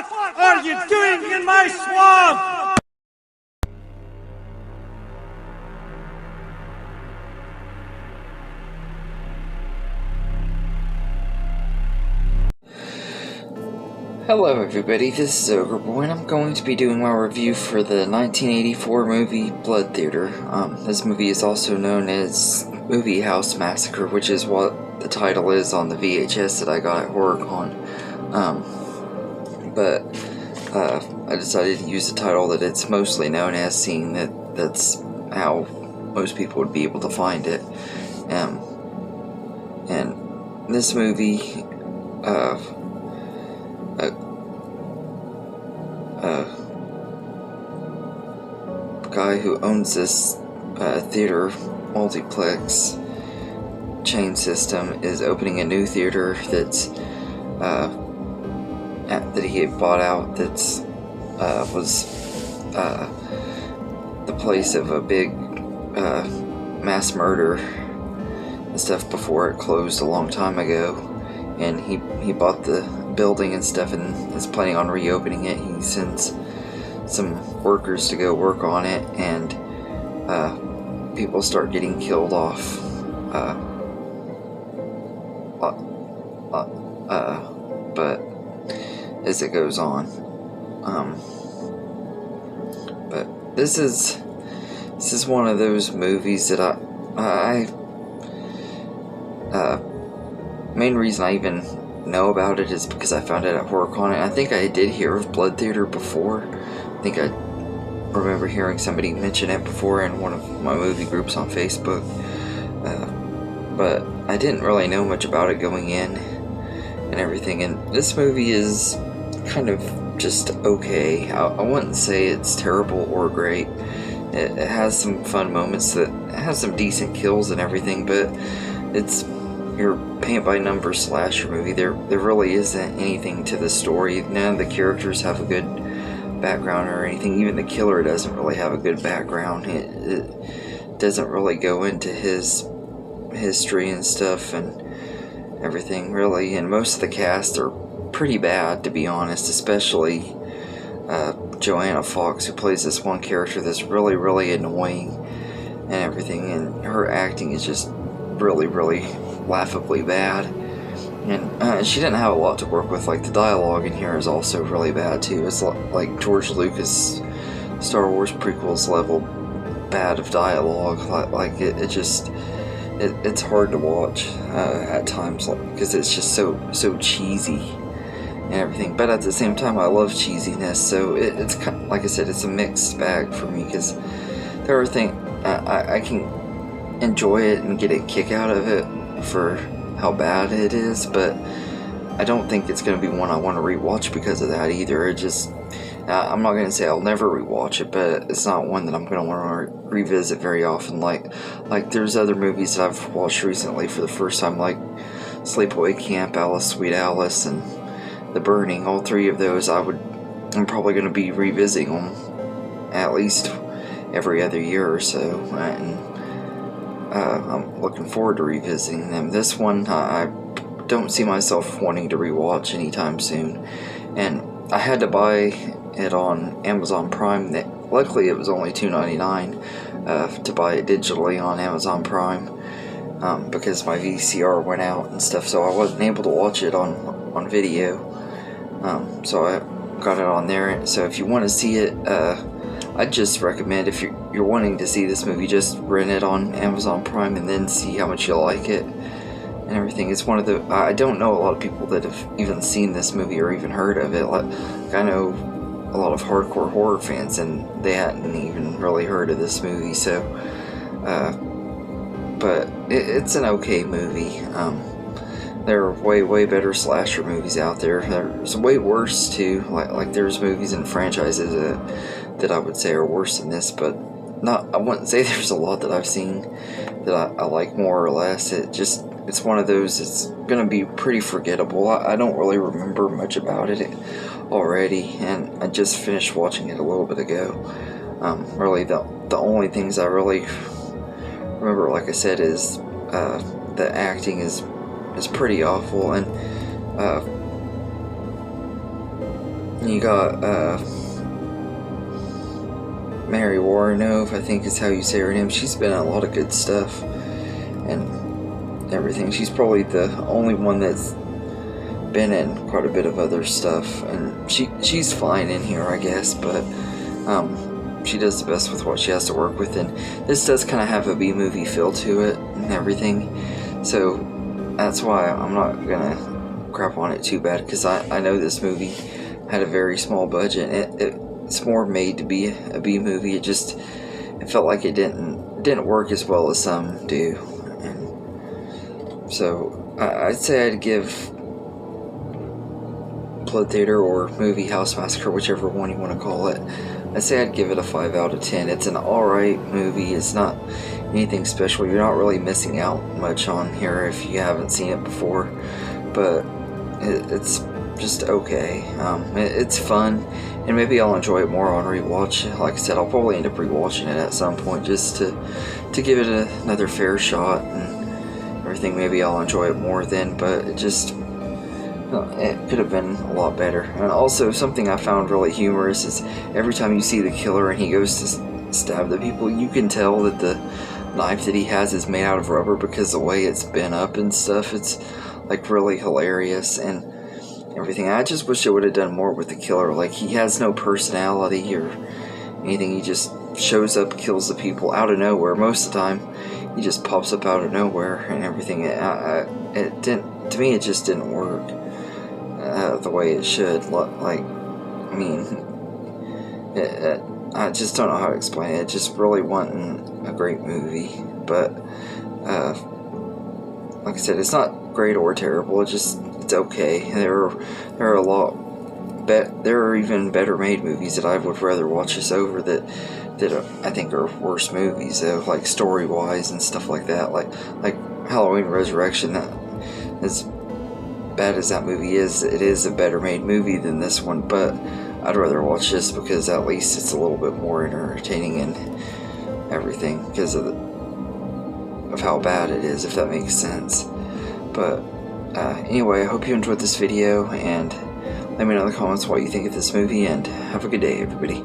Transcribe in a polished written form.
What are you doing in my swamp? Hello everybody, this is Ogre Boy, and I'm going to be doing my review for the 1984 movie Blood Theater. This movie is also known as Movie House Massacre, which is what the title is on the VHS that I got at HorrorCon. But I decided to use the title that it's mostly known as, seeing that that's how most people would be able to find it. And this movie, guy who owns this theater multiplex chain system is opening a new theater that's that he had bought out, that's was the place of a big mass murder and stuff before it closed a long time ago. And he bought the building and stuff and is planning on reopening it. He sends some workers to go work on it, and people start getting killed off but as it goes on. But this is one of those movies that main reason I even know about it is because I found it at HorrorCon, and I think I did hear of Blood Theater before. I think I remember hearing somebody mention it before in one of my movie groups on Facebook, but I didn't really know much about it going in and everything. And this movie is kind of just okay. I wouldn't say it's terrible or great. It has some fun moments, that has some decent kills and everything, but it's your paint-by-numbers slasher movie. There really isn't anything to the story. None of the characters have a good background or anything. Even the killer doesn't really have a good background. It doesn't really go into his history and stuff and everything, really. And most of the cast are pretty bad, to be honest, especially Joanna Fox, who plays this one character that's really, really annoying and everything, and her acting is just really, really laughably bad. And she didn't have a lot to work with. Like, the dialogue in here is also really bad too. It's like George Lucas Star Wars prequels level bad of dialogue. Like it's hard to watch at times, because it's just so cheesy and everything. But at the same time, I love cheesiness, so it's kind of, like I said, it's a mixed bag for me, because there are things I can enjoy it and get a kick out of it for how bad it is, but I don't think it's going to be one I want to rewatch because of that either. It just, I'm not going to say I'll never rewatch it, but it's not one that I'm going to want to revisit very often. Like there's other movies that I've watched recently for the first time, like Sleepaway Camp, Alice, Sweet Alice, and The Burning. All three of those I'm probably going to be revisiting them at least every other year or so, and I'm looking forward to revisiting them. This one, I don't see myself wanting to rewatch anytime soon, and I had to buy it on Amazon Prime. Luckily, it was only $2.99 to buy it digitally on Amazon Prime, because my VCR went out and stuff, so I wasn't able to watch it on video. So I got it on there. So if you want to see it, I'd just recommend, if you're wanting to see this movie, just rent it on Amazon Prime and then see how much you like it and everything. It's one of the, I don't know a lot of people that have even seen this movie or even heard of it. Like, I know a lot of hardcore horror fans, and they hadn't even really heard of this movie. So, but it's an okay movie. There are way better slasher movies out there. There's way worse too. Like there's movies and franchises that I would say are worse than this, but I wouldn't say there's a lot that I've seen that I like more or less. It's one of those. It's gonna be pretty forgettable. I don't really remember much about it already, and I just finished watching it a little bit ago. Really, the only things I really remember, like I said, is the acting is pretty awful, and You got Mary Warrenove, I think is how you say her name. She's been in a lot of good stuff and everything. She's probably the only one that's been in quite a bit of other stuff, and she's fine in here, I guess, but she does the best with what she has to work with, and this does kind of have a B-movie feel to it and everything, so that's why I'm not gonna crap on it too bad, because I know this movie had a very small budget. It's more made to be a B-movie. It felt like it didn't work as well as some do, and so I'd say I'd give Blood Theater or Movie House Massacre, whichever one you want to call it, I'd say I'd give it a 5 out of 10. It's an alright movie. It's not anything special. You're not really missing out much on here if you haven't seen it before, but it's just okay. It's fun, and maybe I'll enjoy it more on rewatch. Like I said, I'll probably end up rewatching it at some point just to give it another fair shot and everything. Maybe I'll enjoy it more then, but it could have been a lot better. And also, something I found really humorous is every time you see the killer and he goes to stab the people, you can tell that the knife that he has is made out of rubber because the way it's bent up and stuff. It's like really hilarious and everything. I just wish it would have done more with the killer. Like, he has no personality or anything. He just shows up, kills the people out of nowhere. Most of the time, he just pops up out of nowhere and everything. It didn't. To me, it just didn't work the way it should. Like, I mean, I just don't know how to explain it. It just really wasn't a great movie. But like I said, it's not great or terrible. It's okay. There are even better made movies that I would rather watch this over that I think are worse movies, though, like story wise and stuff like that. Like Halloween Resurrection. As bad as that movie is, it is a better made movie than this one, but I'd rather watch this because at least it's a little bit more entertaining and everything because of how bad it is, if that makes sense. But anyway, I hope you enjoyed this video, and let me know in the comments what you think of this movie, and have a good day, everybody.